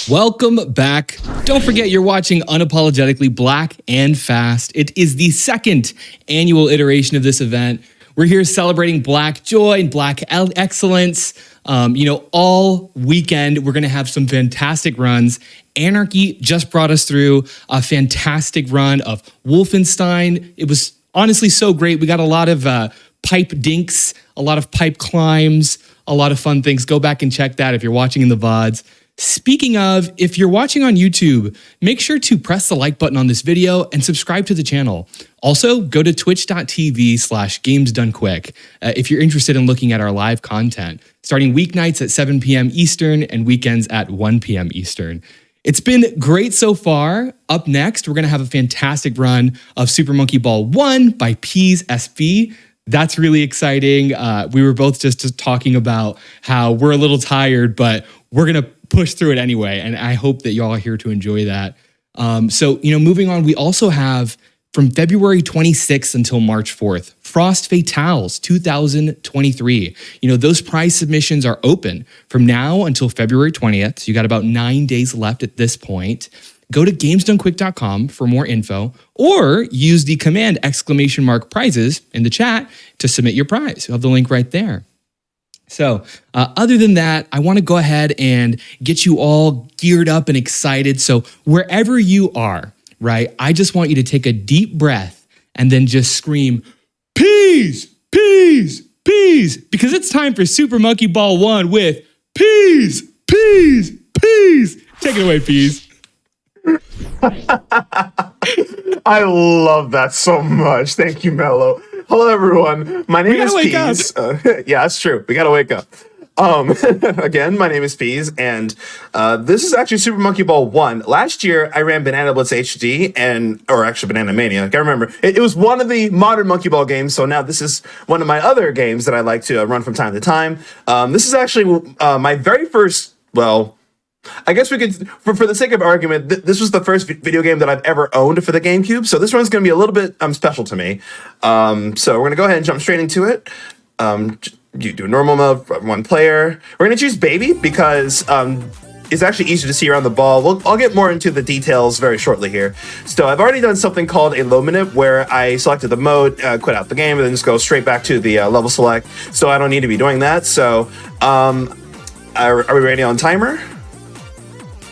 Welcome back. Don't forget you're watching Unapologetically Black and Fast. It is the second annual iteration of this event. We're here celebrating Black joy and Black excellence. All weekend, we're going to have some fantastic runs. Anarchy just brought us through a fantastic run of Wolfenstein. It was honestly so great. We got a lot of pipe dinks, a lot of pipe climbs, a lot of fun things. Go back and check that if you're watching in the VODs. Speaking of, if you're watching on YouTube, make sure to press the like button on this video and subscribe to the channel. Also, go to twitch.tv/gamesdonequick if you're interested in looking at our live content, starting weeknights at 7 p.m. Eastern and weekends at 1 p.m. Eastern. It's been great so far. Up next, we're going to have a fantastic run of Super Monkey Ball 1 by PeasSB. That's really exciting. We were both just talking about how we're a little tired, but we're going to push through it anyway. And I hope that y'all are here to enjoy that. Moving on, we also have from February 26th until March 4th, Frost Fatales 2023. Those prize submissions are open from now until February 20th. So you got about 9 days left at this point. Go to gamesdonequick.com for more info, or use the command !prizes in the chat to submit your prize. You'll have the link right there. So other than that, I want to go ahead and get you all geared up and excited. So wherever you are, right, I just want you to take a deep breath and then just scream, Peas, Peas, Peas, because it's time for Super Monkey Ball 1 with Peas, Peas, Peas. Take it away, Peas. I love that so much. Thank you, Mello. Hello, everyone. My name is Peas. Yeah, that's true. We gotta wake up. Again, my name is Peas, and this is actually Super Monkey Ball 1. Last year, I ran Banana Blitz HD, or actually Banana Mania. I can't remember. It was one of the modern Monkey Ball games, so now this is one of my other games that I like to run from time to time. This is actually my very first, I guess we could, for the sake of argument, this was the first video game that I've ever owned for the GameCube, so this one's going to be a little bit special to me. So we're going to go ahead and jump straight into it. You do normal mode, one player. We're going to choose Baby because it's actually easier to see around the ball. I'll get more into the details very shortly here. So I've already done something called a low minute, where I selected the mode, quit out the game, and then just go straight back to the level select. So I don't need to be doing that. So are we ready on timer?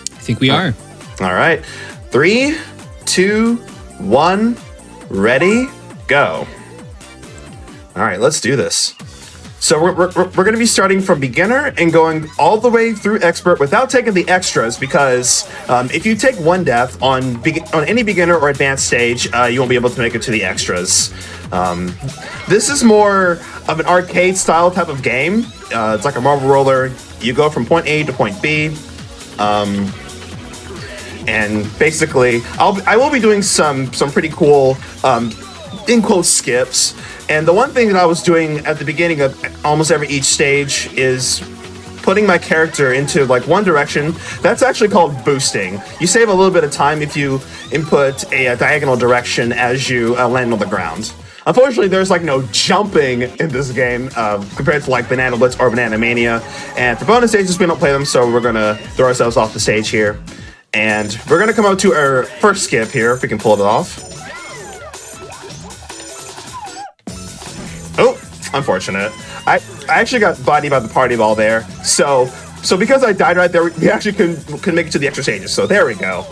I think we are. All right. 3, 2, 1, ready, go. All right, let's do this. So we're going to be starting from beginner and going all the way through expert without taking the extras, because if you take one death on any beginner or advanced stage, you won't be able to make it to the extras. This is more of an arcade style type of game. It's like a marble roller. You go from point A to point B. And basically, I will be doing some pretty cool, in quotes, skips. And the one thing that I was doing at the beginning of almost each stage is putting my character into like one direction. That's actually called boosting. You save a little bit of time if you input a diagonal direction as you land on the ground. Unfortunately, there's like no jumping in this game compared to like Banana Blitz or Banana Mania. And for bonus stages, we don't play them, so we're gonna throw ourselves off the stage here. And we're gonna come out to our first skip here, if we can pull it off. Oh, unfortunate. I actually got bodied by the party ball there. So because I died right there, we actually couldn't make it to the extra stages. So there we go.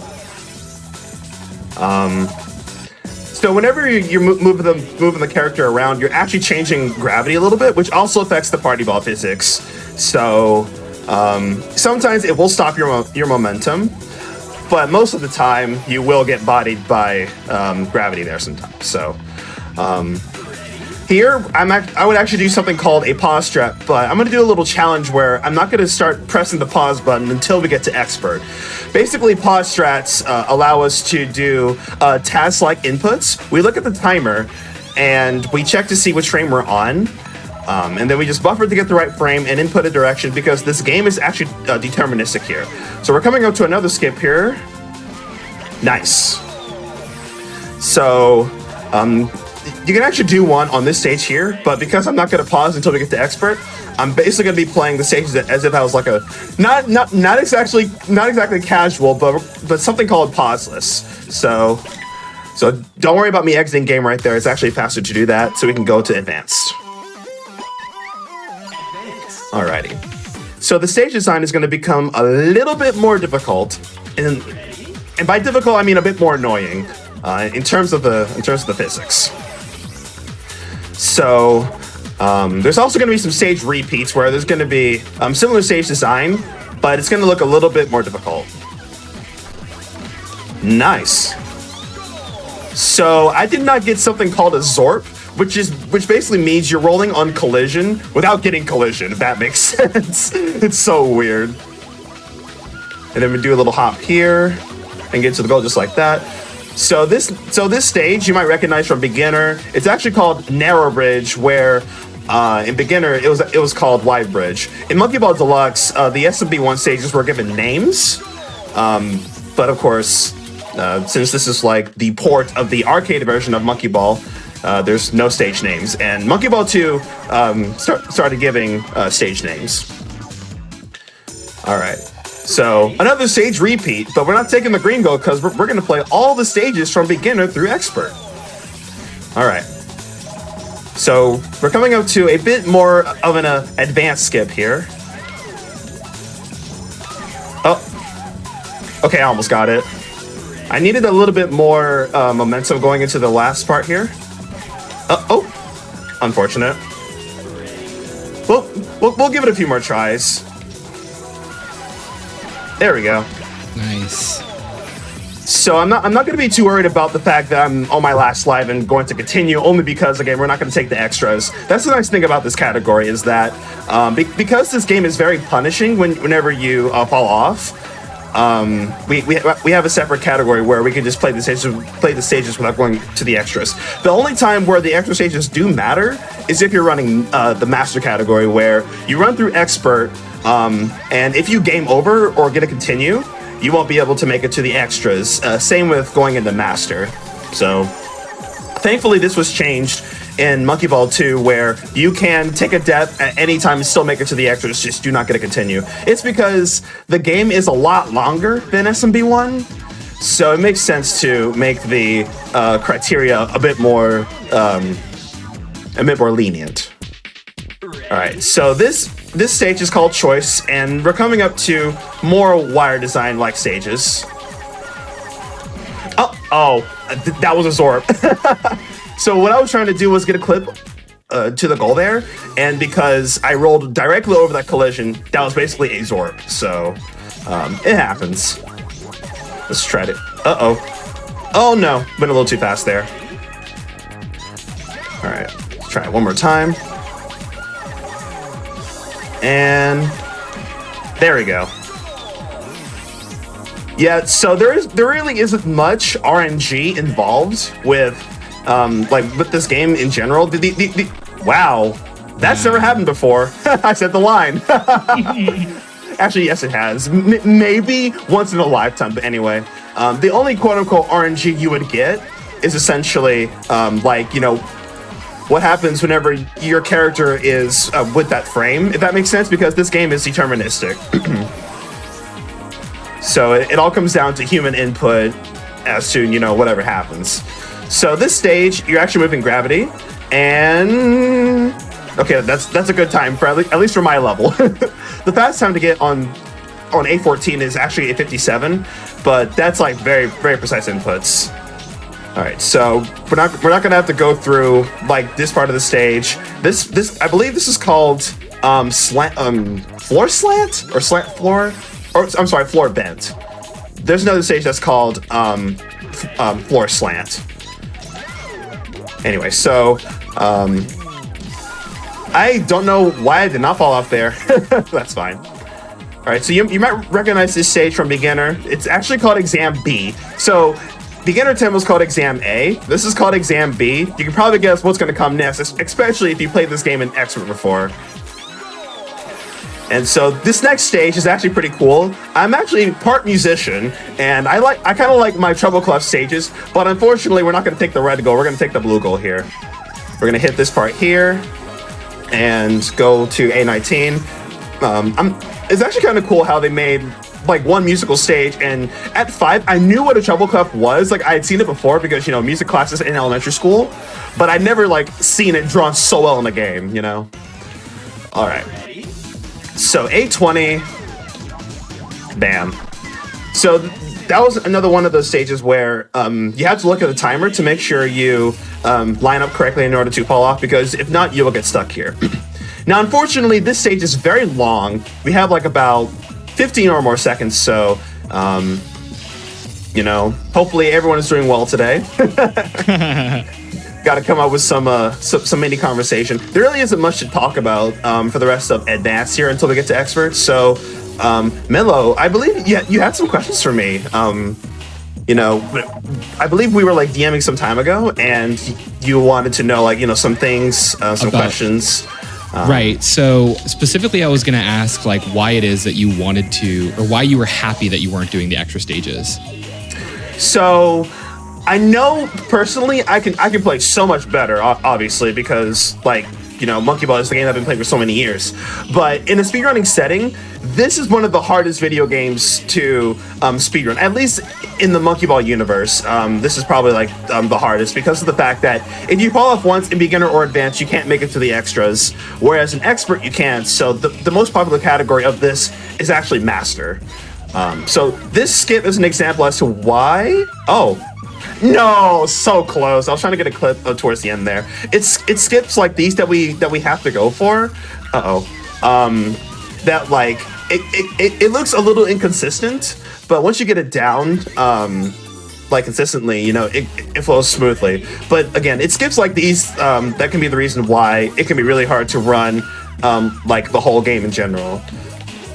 So whenever you're moving the character around, you're actually changing gravity a little bit, which also affects the party ball physics. So sometimes it will stop your momentum, but most of the time you will get bodied by gravity there sometimes. So here I would actually do something called a pause strat, but I'm going to do a little challenge where I'm not going to start pressing the pause button until we get to expert. Basically, pause strats allow us to do task-like inputs. We look at the timer and we check to see which frame we're on. And then we just buffer to get the right frame and input a direction, because this game is actually deterministic here. So we're coming up to another skip here. Nice. So you can actually do one on this stage here, but because I'm not going to pause until we get to expert, I'm basically going to be playing the stages as if I was like a not exactly casual, but something called pauseless. So don't worry about me exiting game right there. It's actually faster to do that, so we can go to advanced. Alrighty. So the stage design is going to become a little bit more difficult, and by difficult I mean a bit more annoying in terms of the physics. So there's also going to be some stage repeats where there's going to be similar stage design, but it's going to look a little bit more difficult. Nice. So I did not get something called a Zorp, which basically means you're rolling on collision without getting collision, if that makes sense. It's so weird. And then we do a little hop here and get to the goal just like that. So this stage you might recognize from beginner. It's actually called narrow bridge, where in beginner it was called wide bridge. In Monkey Ball Deluxe, the SMB1 stages were given names, but of course, since this is like the port of the arcade version of Monkey Ball, there's no stage names, and Monkey Ball 2 started giving stage names. All right, so another stage repeat, but we're not taking the green gold because we're going to play all the stages from beginner through expert. All right, so we're coming up to a bit more of an advanced skip here. Oh, okay, I almost got it. I needed a little bit more momentum going into the last part here. Oh, unfortunate. We'll give it a few more tries. There we go. Nice. So I'm not going to be too worried about the fact that I'm on my last live and going to continue, only because again we're not going to take the extras. That's the nice thing about this category, is that because this game is very punishing whenever you fall off. We have a separate category where we can just play the stages without going to the extras. The only time where the extra stages do matter is if you're running the master category, where you run through expert, and if you game over or get a continue, you won't be able to make it to the extras. Same with going into master. So thankfully this was changed in Monkey Ball 2, where you can take a death at any time and still make it to the extras, just do not get a continue. It's because the game is a lot longer than SMB1, so it makes sense to make the criteria a bit more lenient. All right, so this stage is called Choice, and we're coming up to more wire design like stages. That was a Zorp. So what I was trying to do was get a clip to the goal there, and because I rolled directly over that collision, that was basically a Zorp. So it happens. Let's try it. Oh no, went a little too fast there. All right, let's try it one more time. And there we go. Yeah, so there really isn't much RNG involved with with this game in general. Wow, that's never happened before. I said the line. Actually, yes, it has. Maybe once in a lifetime, but anyway. The only quote-unquote RNG you would get is essentially, what happens whenever your character is with that frame, if that makes sense, because this game is deterministic. So it all comes down to human input as to, whatever happens. So this stage, you're actually moving gravity, and okay, that's a good time for at least for my level. The fast time to get on A14 is actually a 57, but that's like very, very precise inputs. All right, so we're not gonna have to go through like this part of the stage. This I believe this is called floor slant or slant floor, or I'm sorry, floor bent. There's another stage that's called floor slant. Anyway, so I don't know why I did not fall off there. That's fine. All right, so you might recognize this stage from beginner. It's actually called Exam B. So beginner 10 was called Exam A. This is called Exam B. You can probably guess what's going to come next, especially if you played this game in expert before. And so this next stage is actually pretty cool. I'm actually part musician, and I kind of like my treble clef stages, but unfortunately we're not going to take the red goal, we're going to take the blue goal here. We're going to hit this part here and go to A19. It's actually kind of cool how they made like one musical stage, and at 5 I knew what a treble clef was. Like I had seen it before because, you know, music classes in elementary school, but I'd never like seen it drawn so well in the game, you know. All right, so A20, bam. So that was another one of those stages where you have to look at the timer to make sure you line up correctly in order to fall off, because if not, you will get stuck here. Now, unfortunately, this stage is very long. We have like about 15 or more seconds, so, you know, hopefully everyone is doing well today. Got to come up with some mini conversation. There really isn't much to talk about for the rest of Advanced here until we get to Expert. So, Melo, I believe you had some questions for me. You know, I believe we were like DMing some time ago, and you wanted to know, like, you know, some things, some questions. Right. So specifically, I was going to ask like why it is that you wanted to, or why you were happy that you weren't doing the extra stages. So I know personally I can play so much better, obviously, because like, you know, Monkey Ball is the game I've been playing for so many years. But in a speedrunning setting, this is one of the hardest video games to speedrun, at least in the Monkey Ball universe. This is probably like the hardest because of the fact that if you fall off once in beginner or advanced, you can't make it to the extras, whereas an expert you can. So the most popular category of this is actually master. So this skip is an example as to why. Oh, no, so close. I was trying to get a clip towards the end there. It skips like these that we have to go for. That like it looks a little inconsistent, but once you get it down like consistently, you know, it flows smoothly. But again, it skips like these that can be the reason why it can be really hard to run like the whole game in general.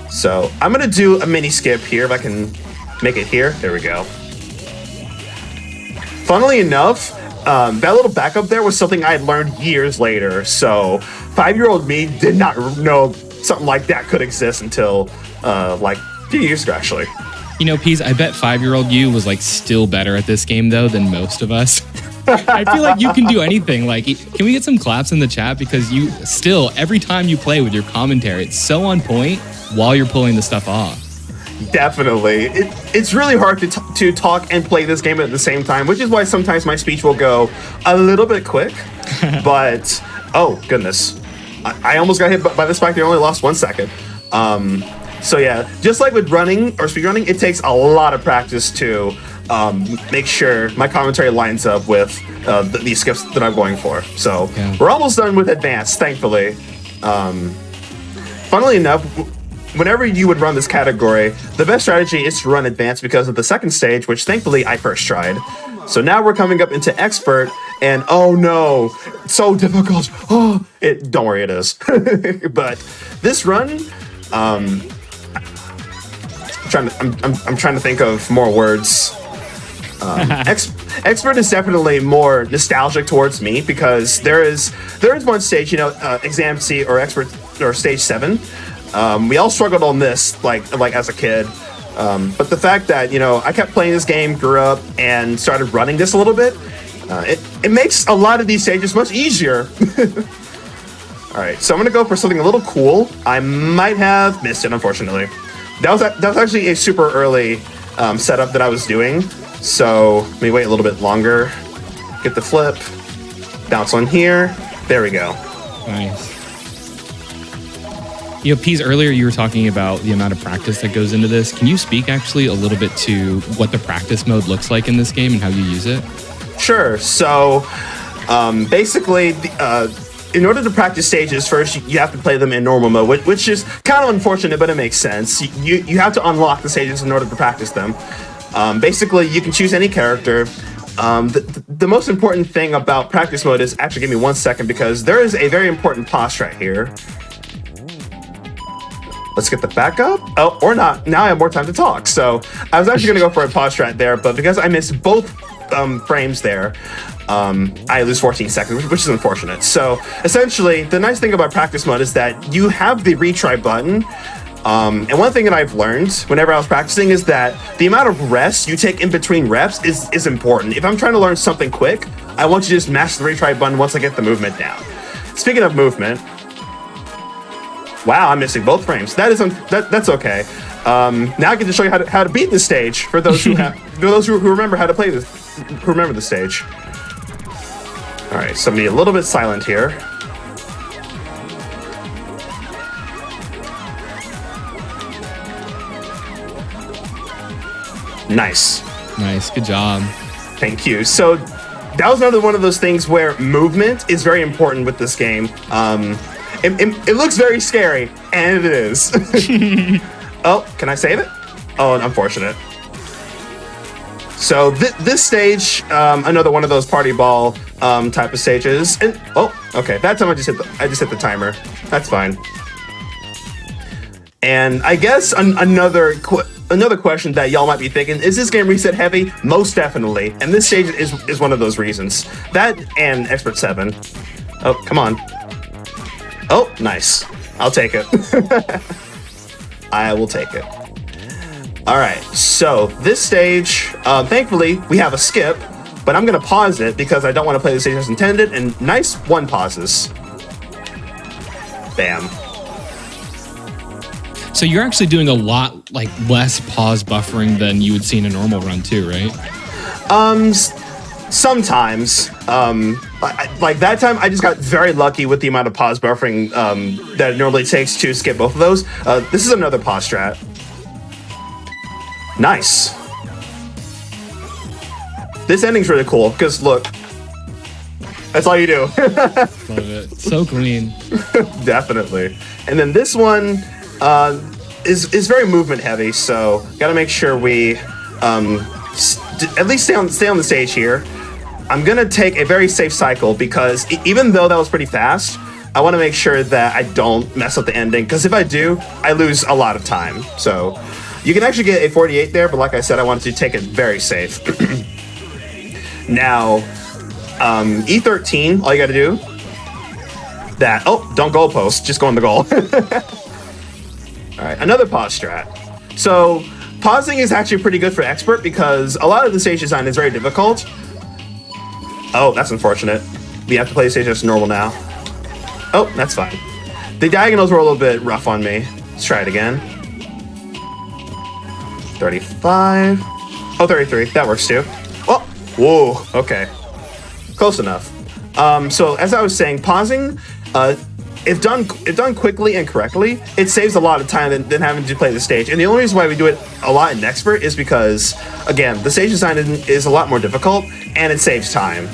So I'm gonna do a mini skip here if I can make it here. There we go. Funnily enough, that little backup there was something I had learned years later. So 5-year-old me did not know something like that could exist until like a few years ago, actually. You know, Peas, I bet 5-year-old you was like still better at this game though than most of us. I feel like you can do anything. Like, can we get some claps in the chat? Because you still, every time you play with your commentary, it's so on point while you're pulling the stuff off. Definitely. It's really hard to talk and play this game at the same time, which is why sometimes my speech will go a little bit quick. But, oh, goodness. I almost got hit by the spike. They only lost 1 second. So, yeah, just like with running or speedrunning, it takes a lot of practice to make sure my commentary lines up with these skips that I'm going for. So, yeah. We're almost done with Advanced, thankfully. Funnily enough, whenever you would run this category, the best strategy is to run Advanced because of the second stage, which thankfully I first tried. So now we're coming up into Expert, and oh no, it's so difficult. Oh, don't worry, it is. But this run, I'm trying to think of more words. Expert is definitely more nostalgic towards me because there is one stage, you know, Exam C or Expert or Stage 7. We all struggled on this, like as a kid. But the fact that, you know, I kept playing this game, grew up, and started running this a little bit, it makes a lot of these stages much easier. All right, so I'm gonna go for something a little cool. I might have missed it, unfortunately. That was actually a super early setup that I was doing. So let me wait a little bit longer. Get the flip, bounce on here. There we go. Nice. You know, Peas, earlier you were talking about the amount of practice that goes into this. Can you speak actually a little bit to what the practice mode looks like in this game and how you use it? Sure. So basically, in order to practice stages, first you have to play them in normal mode, which is kind of unfortunate, but it makes sense. You have to unlock the stages in order to practice them. Basically, you can choose any character. The most important thing about practice mode is, actually give me 1 second because there is a very important pause right here. Let's get the backup. Oh, or not. Now I have more time to talk. So I was actually going to go for a pause strat there, but because I missed both frames there, I lose 14 seconds, which is unfortunate. So essentially, the nice thing about practice mode is that you have the retry button. And one thing that I've learned whenever I was practicing is that the amount of rest you take in between reps is important. If I'm trying to learn something quick, I want to just mash the retry button once I get the movement down. Speaking of movement, wow, I'm missing both frames. That's okay. Now I get to show you how to beat the stage for those who who remember how to play this, who remember the stage. All right, so I'm gonna be a little bit silent here. Nice. Nice, good job. Thank you. So that was another one of those things where movement is very important with this game. It looks very scary, and it is. Oh, can I save it? Oh, unfortunate. So this stage, another one of those party ball type of stages. And oh, okay, that time I just hit the timer. That's fine. And I guess another question that y'all might be thinking, is this game reset heavy? Most definitely. And this stage is one of those reasons. That and Expert 7. Oh, come on. Oh, nice. I'll take it. I will take it. All right, so this stage, thankfully, we have a skip, but I'm gonna pause it because I don't want to play the stage as intended, and nice one pauses. Bam. So you're actually doing a lot less pause buffering than you would see in a normal run too, right? Sometimes. Like that time, I just got very lucky with the amount of pause buffering that it normally takes to skip both of those. This is another pause strat. Nice. This ending's really cool because look, that's all you do. Love it. So green. Definitely. And then this one is very movement heavy, so gotta make sure we at least stay on the stage here. I'm gonna take a very safe cycle because even though that was pretty fast, I want to make sure that I don't mess up the ending, because if I do, I lose a lot of time. So you can actually get a 48 there, but like I said, I wanted to take it very safe. Now, E13, all you gotta do, don't goalpost, just go in the goal. All right, another pause strat. So pausing is actually pretty good for expert because a lot of the stage design is very difficult. Oh, that's unfortunate. We have to play the stage as normal now. Oh, that's fine. The diagonals were a little bit rough on me. Let's try it again. 35. Oh, 33. That works too. Oh, whoa. Okay. Close enough. So as I was saying, pausing, if done quickly and correctly, it saves a lot of time than having to play the stage. And the only reason why we do it a lot in expert is because, again, the stage design is a lot more difficult and it saves time.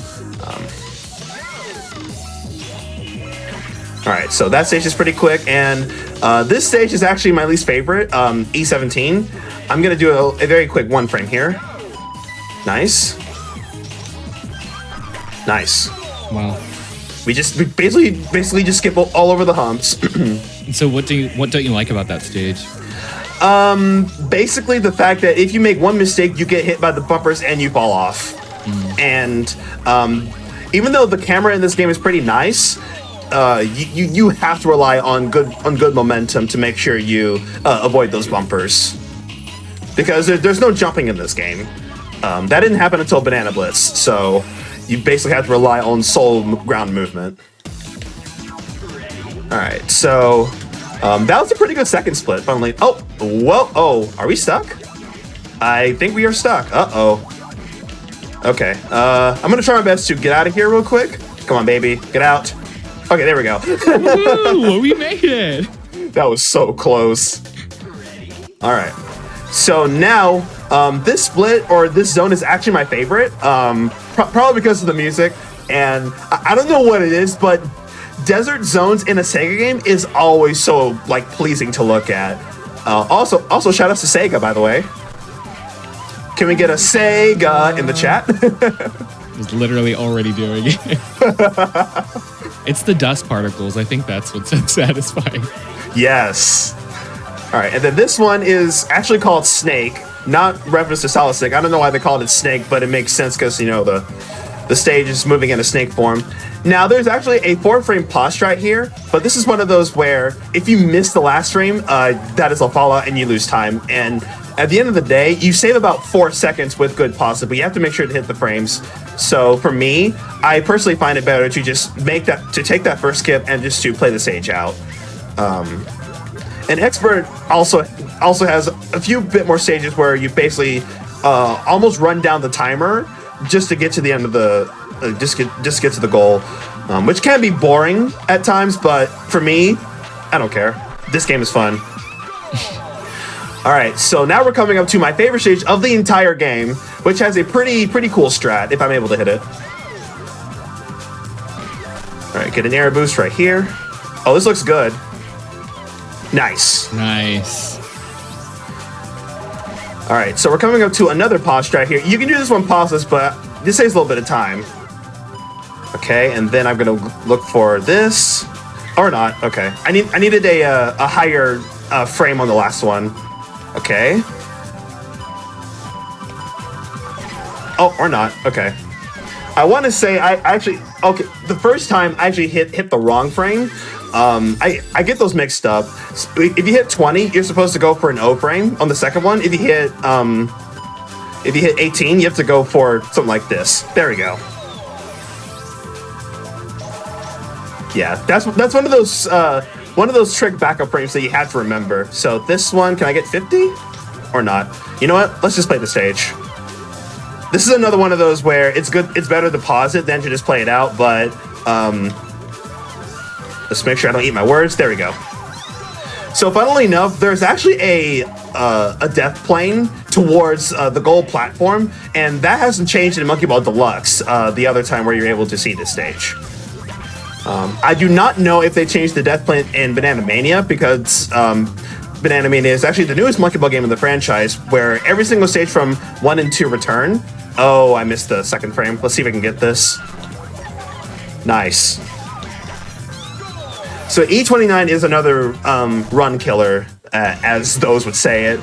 All right, so that stage is pretty quick, and this stage is actually my least favorite, E17. I'm gonna do a very quick one frame here. Nice. Nice. Wow. We basically just skip all over the humps. So what don't you like about that stage? Basically the fact that if you make one mistake, you get hit by the bumpers and you fall off. And even though the camera in this game is pretty nice, you have to rely on good momentum to make sure you avoid those bumpers, because there's no jumping in this game. That didn't happen until Banana Blitz, so you basically have to rely on sole ground movement. All right, so that was a pretty good second split. Finally, are we stuck? I think we are stuck. Okay, I'm gonna try my best to get out of here real quick. Come on, baby, get out. Okay, there we go. Woo, we made it. That was so close. All right, so now this split or this zone is actually my favorite, probably because of the music, and I don't know what it is, but desert zones in a Sega game is always so pleasing to look at. Also shout outs to Sega, by the way. Can we get a Sega in the chat? I was literally already doing it. It's the dust particles. I think that's what's so satisfying. Yes. All right, and then this one is actually called Snake, not reference to Solid Snake. I don't know why they called it Snake, but it makes sense because, you know, the stage is moving in a snake form. Now, there's actually a 4-frame pause right here, but this is one of those where if you miss the last frame, that is a fallout and you lose time. And at the end of the day, you save about 4 seconds with good pauses, but you have to make sure to hit the frames. So for me, I personally find it better to just take that first skip and just to play the stage out. And Expert also has a few bit more stages where you basically almost run down the timer just to get to the end of the just get to the goal, which can be boring at times, but for me, I don't care. This game is fun. All right, so now we're coming up to my favorite stage of the entire game, which has a pretty cool strat if I'm able to hit it. All right, get an air boost right here. Oh, this looks good. Nice. All right, so we're coming up to another pause strat here. You can do this one pauseless, but this saves a little bit of time. Okay, and then I'm gonna look for this, or not. Okay, I needed a higher frame on the last one. Okay. Oh, or not. Okay. I want to say the first time I actually hit the wrong frame. I get those mixed up. If you hit 20, you're supposed to go for an O frame on the second one. If you hit 18, you have to go for something like this. There we go. Yeah, that's one of those trick backup frames that you have to remember. So this one, can I get 50 or not? You know what? Let's just play the stage. This is another one of those where it's better to pause it than to just play it out, but let's make sure I don't eat my words. There we go. So funnily enough, there's actually a death plane towards the goal platform, and that hasn't changed in Monkey Ball Deluxe, the other time where you're able to see this stage. I do not know if they changed the death plane in Banana Mania, because Banana Mania is actually the newest Monkey Ball game in the franchise, where every single stage from 1 and 2 return. Oh, I missed the second frame. Let's see if I can get this. Nice. So E29 is another run killer, as those would say it,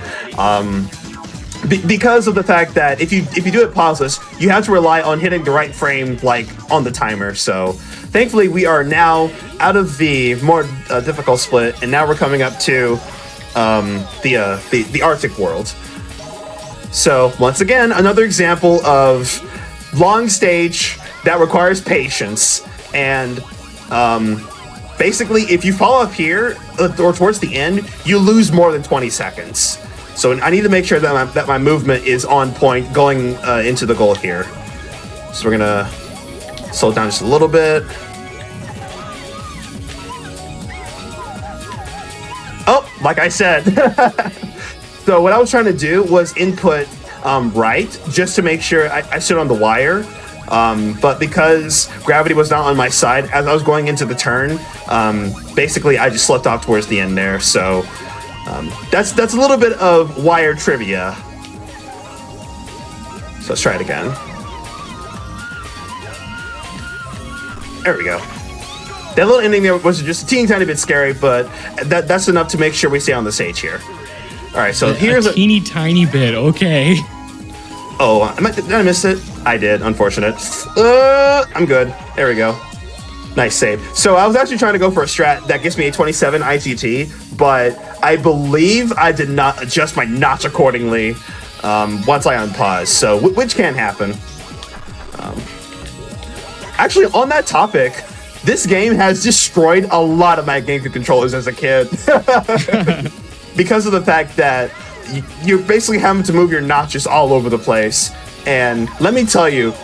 because of the fact that if you do it pauseless, you have to rely on hitting the right frame like on the timer. So thankfully, we are now out of the more difficult split, and now we're coming up to the Arctic world. So once again, another example of long stage that requires patience, and basically, if you fall off here or towards the end, you lose more than 20 seconds. So I need to make sure that my movement is on point going into the goal here. So we're gonna slow it down just a little bit. Oh, like I said. So what I was trying to do was input right, just to make sure I stood on the wire. But because gravity was not on my side as I was going into the turn, basically I just slipped off towards the end there. So that's a little bit of wire trivia. So let's try it again. There we go. That little ending there was just a teeny tiny bit scary, but that's enough to make sure we stay on the stage here. All right, so here's a teeny tiny bit. Okay. Oh, did I miss it? I did, unfortunate. I'm good. There we go. Nice save. So I was actually trying to go for a strat that gets me a 27 IGT, but I believe I did not adjust my notch accordingly once I unpaused, so which can happen. Actually, on that topic, this game has destroyed a lot of my GameCube controllers as a kid. Because of the fact that you're basically having to move your notches all over the place. And let me tell you,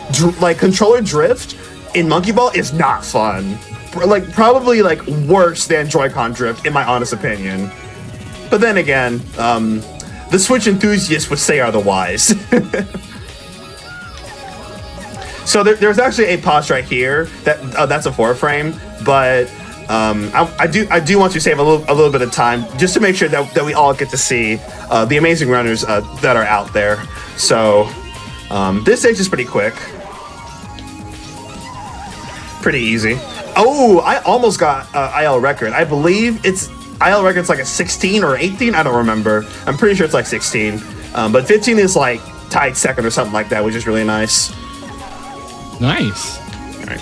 controller drift in Monkey Ball is not fun. Probably worse than Joy-Con drift, in my honest opinion. But then again, the Switch enthusiasts would say otherwise. So there's actually a pause right here that's a 4-frame, but I do want to save a little bit of time just to make sure that we all get to see the amazing runners that are out there. So this stage is pretty quick, pretty easy. Oh, I almost got IL record. I believe it's IL record's like a 16 or 18. I don't remember. I'm pretty sure it's like 16, but 15 is like tied second or something like that, which is really nice. Nice. All right.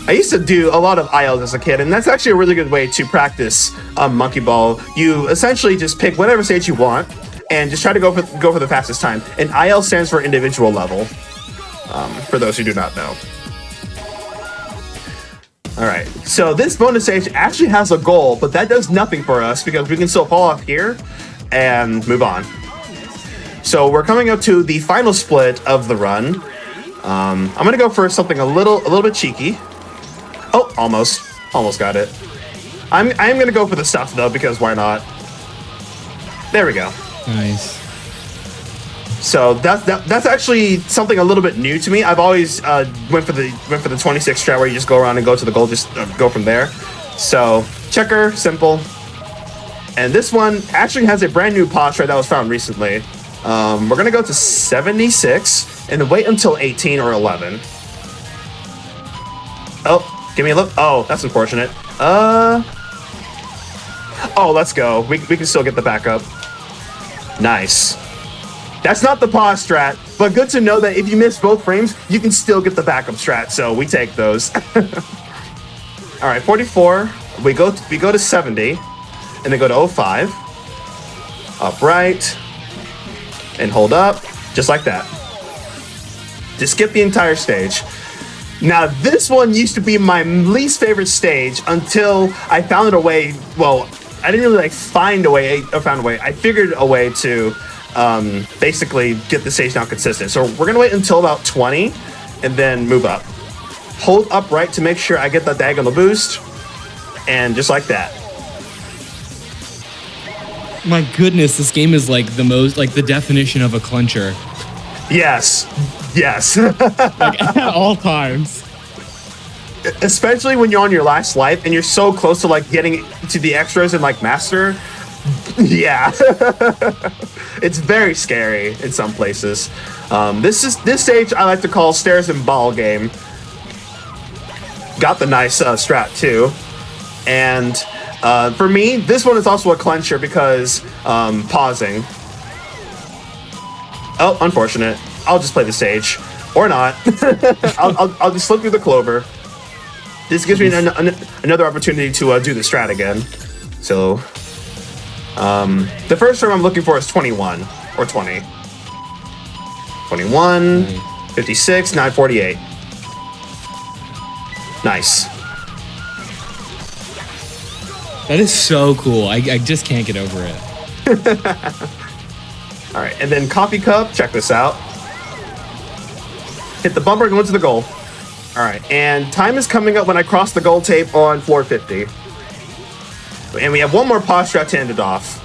I used to do a lot of ILs as a kid, and that's actually a really good way to practice Monkey Ball. You essentially just pick whatever stage you want, and just try to go for the fastest time. And IL stands for individual level, for those who do not know. All right, so this bonus stage actually has a goal, but that does nothing for us because we can still fall off here and move on. So we're coming up to the final split of the run. I'm gonna go for something a little bit cheeky. Oh, almost got it. I'm gonna go for the stuff though, because why not? There we go. Nice. So that's actually something a little bit new to me. I've always went for the 26 strat where you just go around and go to the goal, just go from there. So checker, simple. And this one actually has a brand new pause strat that was found recently. We're gonna go to 76 and then wait until 18 or 11. Oh. Give me a look. Oh, that's unfortunate. Oh, let's go. We can still get the backup. Nice. That's not the pause strat, but good to know that if you miss both frames, you can still get the backup strat. So we take those. All right, 44. We go to 70, and then go to 05. Upright, and hold up, just like that. Just skip the entire stage. Now, this one used to be my least favorite stage until I found a way. Well, I didn't really find a way. I figured a way to basically get the stage now consistent. So we're gonna wait until about 20 and then move up. Hold upright to make sure I get the diagonal boost, and just like that. My goodness, this game is like the definition of a clincher. Yes. Like at all times. Especially when you're on your last life and you're so close to getting to the extras and master. Yeah. It's very scary in some places. This stage I like to call stairs and ball game. Got the nice strat too. And for me, this one is also a clincher because pausing. Oh, unfortunate. I'll just play the stage. Or not. I'll just slip through the clover. This gives me another opportunity to do the strat again. So, the first term I'm looking for is 21 or 20. 21, 56, 948. Nice. That is so cool. I just can't get over it. All right, and then coffee cup. Check this out. Hit the bumper, go into the goal. All right, and time is coming up when I cross the goal tape on floor 50. And we have one more pause strat to end it off.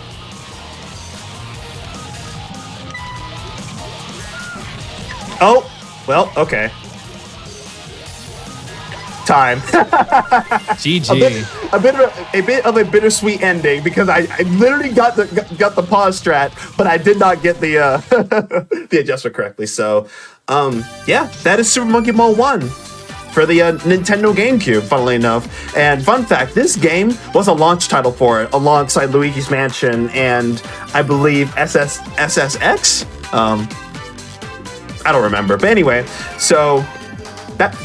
Oh, well, okay. Time. GG. A bit of a bittersweet ending because I literally got the pause strat, but I did not get the the adjustment correctly. So, yeah, that is Super Monkey Ball 1 for the Nintendo GameCube, funnily enough. And fun fact, this game was a launch title for it, alongside Luigi's Mansion and I believe SSX. I don't remember, but anyway, so.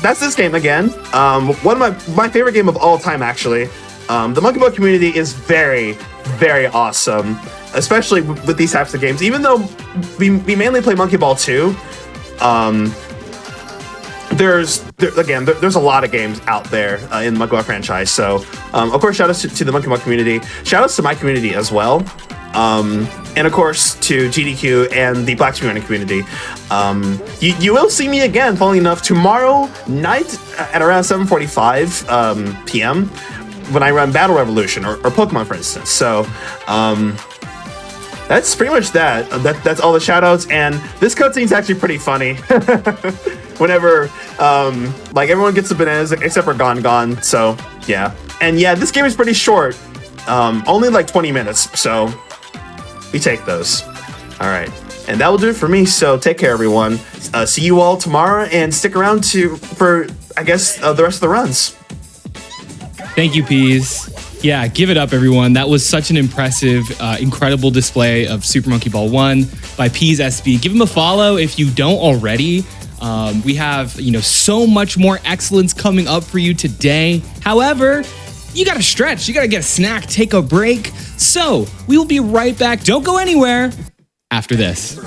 That's this game again. One of my favorite game of all time, actually. The Monkey Ball community is very, very awesome, especially with these types of games. Even though we mainly play Monkey Ball 2, there's a lot of games out there in the Monkey Ball franchise. So, of course, shout outs to the Monkey Ball community. Shout outs to my community as well. And of course to GDQ and the Black Speedrunning community. You will see me again, funnily enough, tomorrow night at around 7:45 p.m. when I run Battle Revolution or Pokemon, for instance. So that's pretty much that. That's all the shoutouts, and this cutscene is actually pretty funny. Whenever everyone gets the bananas except for Gon. So yeah, and yeah, this game is pretty short. Only 20 minutes. So. We take those. All right. And that will do it for me. So take care, everyone. See you all tomorrow and stick around for I guess, the rest of the runs. Thank you, Peas. Yeah, give it up, everyone. That was such an impressive, incredible display of Super Monkey Ball 1 by PeasSB. Give him a follow if you don't already. We have, so much more excellence coming up for you today. However, you got to stretch. You got to get a snack, take a break. So we will be right back. Don't go anywhere after this.